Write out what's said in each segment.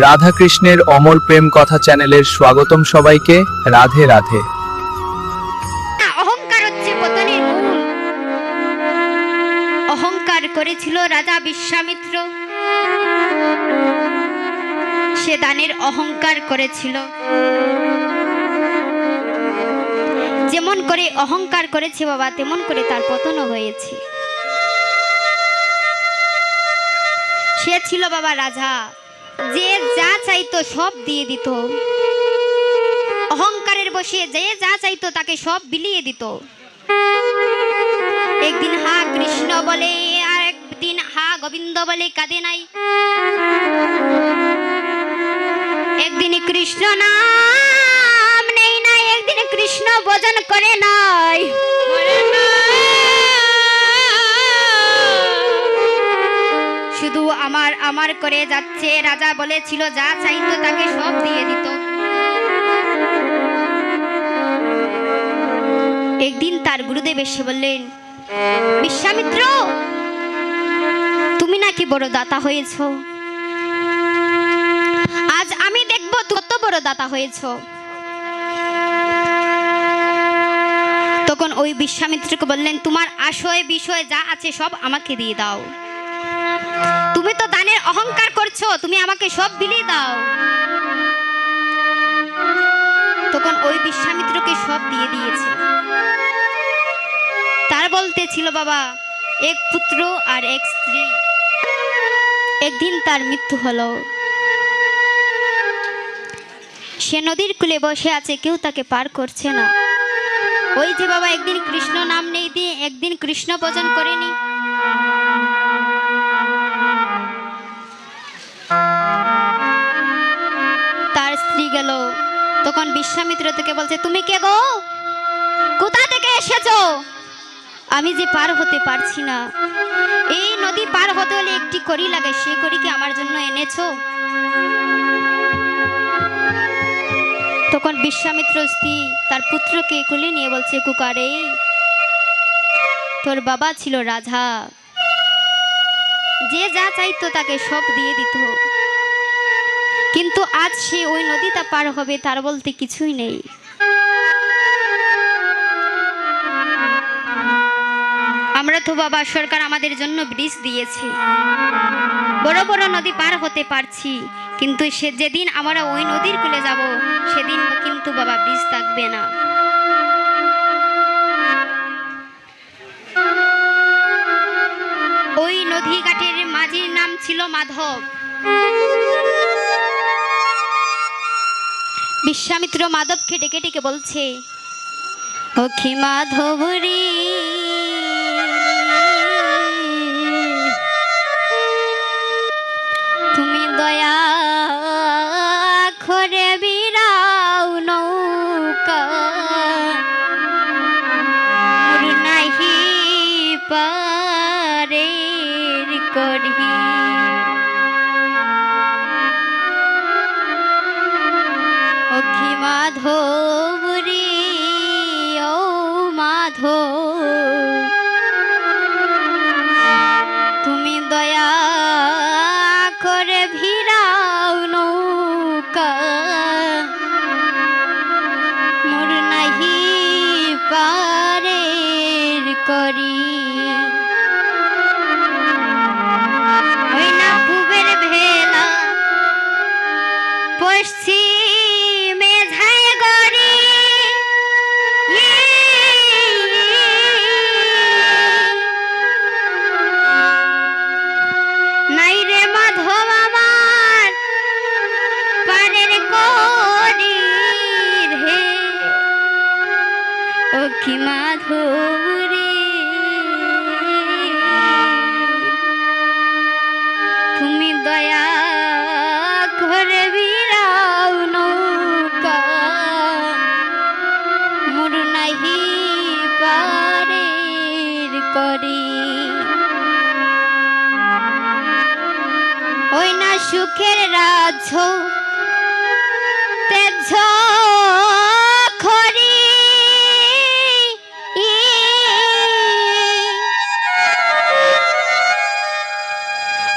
রাধা কৃষ্ণের অমর প্রেম কথা চ্যানেলের স্বাগতম সবাইকে। রাধে রাধে। অহংকার হচ্ছে পতনের মূল। অহংকার করেছিল রাজা বিশ্বামিত্র। সে দানের অহংকার করেছিল। যেমন করে অহংকার করেছে বাবা, তেমন করে তার পতনও হয়েছে। সে ছিল বাবা রাজা, যে যা চাইতো সব দিয়ে দিত। অহংকারের বসে যে যা চাইতো তাকে সব বিলিয়ে দিত। একদিন হা কৃষ্ণ বলে, আর একদিন হা গোবিন্দ বলে কাঁদে নাই। একদিন কৃষ্ণ নাম নেই নাই, একদিন কৃষ্ণ ভজন করে নাই। শুধু আমার আমার করে যাচ্ছে। রাজা বলেছিল যা চাইতো তাকে সব দিয়ে দিত। একদিন তার গুরুদেব এসে বললেন, বিশ্বামিত্র, তুমি নাকি বড় দাতা হয়েছ। আজ আমি দেখব কত বড় দাতা হয়েছ। তখন ওই বিশ্বামিত্রকে বললেন, তোমার আশয় বিষয় যা আছে সব আমাকে দিয়ে দাও। তুমি তো দানের অহংকার করছো, তুমি আমাকে সব বিলিয়ে দাও। তখন ওই বিশ্বামিত্রকে সব দিয়ে দিয়েছে। তার বলতে ছিল বাবা, এক পুত্র আর এক স্ত্রী। একদিন তার মৃত্যু হলো। সে নদীর কূলে বসে আছে, কেউ তাকে পার করছে না। ওই যে বাবা একদিন কৃষ্ণ নাম নেই দিয়ে একদিন কৃষ্ণ ভজন করেনি। তার স্ত্রী গেল। তখন বিশ্বামিত্র থেকে বলছে, তুমি কে গো, কোথা থেকে এসেছো? আমি যে পার হতে পারছি না। এই নদী পার হতে হলে একটি কড়ি লাগে, সে কড়ি কি আমার জন্য এনেছো? তখন বিশ্বামিত্র স্ত্রী তার পুত্রকে কোলে নিয়ে বলছে, কুকারে, তোর বাবা ছিল রাজা, যে যা চাইতো তাকে সব দিয়ে দিত। কিন্তু আজ সে ওই নদীটা পার হবে, তার বলতে কিছুই নেই। আমরা তো বাবা, সরকার আমাদের জন্য ব্রিজ দিয়েছে, বড় বড় নদী পার হতে পারছি, কিন্তু সে যেদিন আমরা ওই নদীর কূলে যাব, সেদিন কিন্তু বাবা ব্রিজ থাকবে না। ওই নদী ঘাটের মাঝির নাম ছিল মাধব। বিশ্বামিত্র মাধবকে ডেকে ডেকে বলছে, অখি মাধব রে, তুমি দয়া করে বিরাও নৌকা, মোর নাহি পারের করি। অখি মাধব রে, ও মাধব, তুমি দয়া করে ভিড়াও নৌকা, মোর নাহি পারের করি। ওই না পূবের ভেলা, পশ্চিমে ঝায় গড়ি, নাই রে মাধব আমার পারের করি রে। ও কি মাধব রে, তুমি দয়া করে বিরাও নৌকা, মোর নাহি পারের করি। ওই না সুখের রাজ্য তেজ খরি,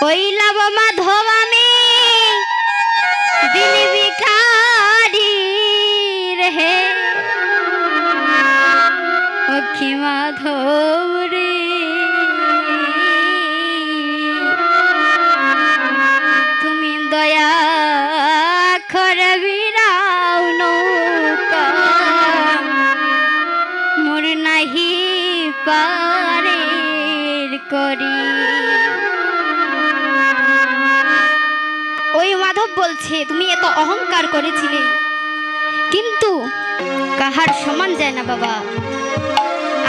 ওই লাভ মাধব আমি ওই মাধব বলছে তুমি এত অহংকার করেছিলে, কিন্তু কাহার সমান যায় না বাবা।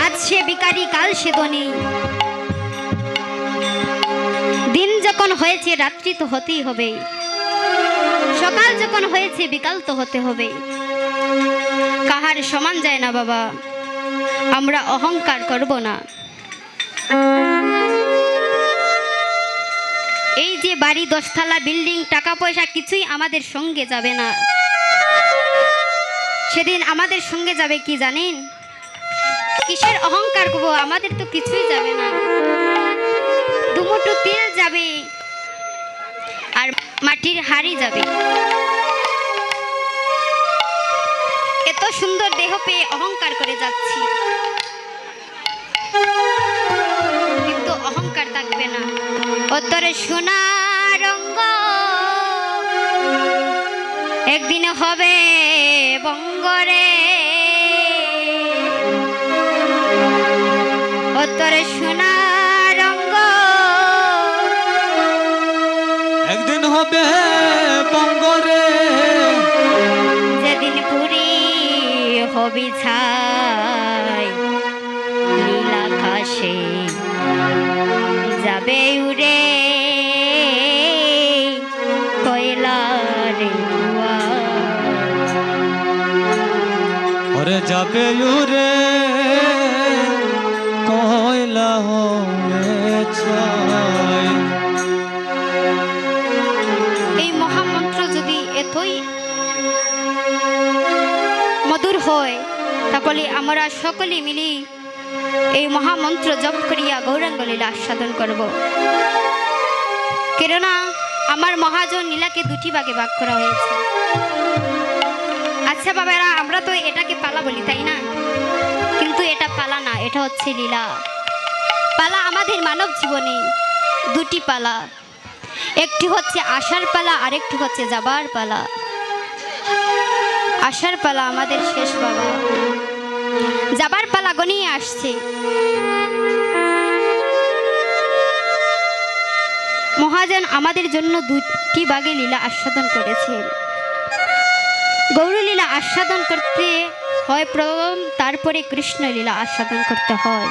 আজ সে ভিখারি, কাল সে ধনী। দিন যখন হয়েছে রাত্রি তো হতেই হবে, সকাল যখন হয়েছে বিকাল তো হতে হবে। কাহার সমান যায় না বাবা, আমরা অহংকার করব না। এই যে বাড়ি, 10 তলা বিল্ডিং, টাকা পয়সা কিছুই আমাদের সঙ্গে যাবে না। সেদিন আমাদের সঙ্গে যাবে কি জানেন? কিসের অহংকার করবো? আমাদের তো কিছুই যাবে না। দুমুঠো তেল যাবে আর মাটির হাড়ি যাবে। এত সুন্দর দেহ পেয়ে অহংকার করে যাচ্ছি, কিন্তু অহংকার থাকবে না। অতরে সোনা রঙ্গ একদিন হবে বঙ্গরে, অতরে সোনা রঙ্গ একদিন হবে বঙ্গরে, যেদিন পুরি হবি ছাই, নীল আকাশে যাবে উড়ে কয়লার ধোঁয়া। ওরে যাবে উরে কয়লা হয়ে ছাই। এই মহামন্ত্র যদি এতই মধুর হয়, তাহলে আমরা সকলে মিলি এই মহামন্ত্র জপ করিয়া গৌরাঙ্গ লীলা আস্বাদন করব। কেননা আমার মহাজন লীলাকে দুটি ভাগে ভাগ করা হয়েছে। আচ্ছা বাবারা, আমরা তো এটাকে পালা বলি, তাই না? কিন্তু এটা পালা না, এটা হচ্ছে লীলা। পালা আমাদের মানব জীবনে দুটি পালা, একটি হচ্ছে আসার পালা, আরেকটি হচ্ছে যাবার পালা। আসার পালা আমাদের শেষ বাবা, যাবার পালা গনিয়ে আসছে। মহাজন আমাদের জন্য দুটি ভাগে লীলা আস্বাদন করেছেন। গৌরলীলা আস্বাদন করতে হয় প্রথম, তারপরে কৃষ্ণ লীলা আস্বাদন করতে হয়।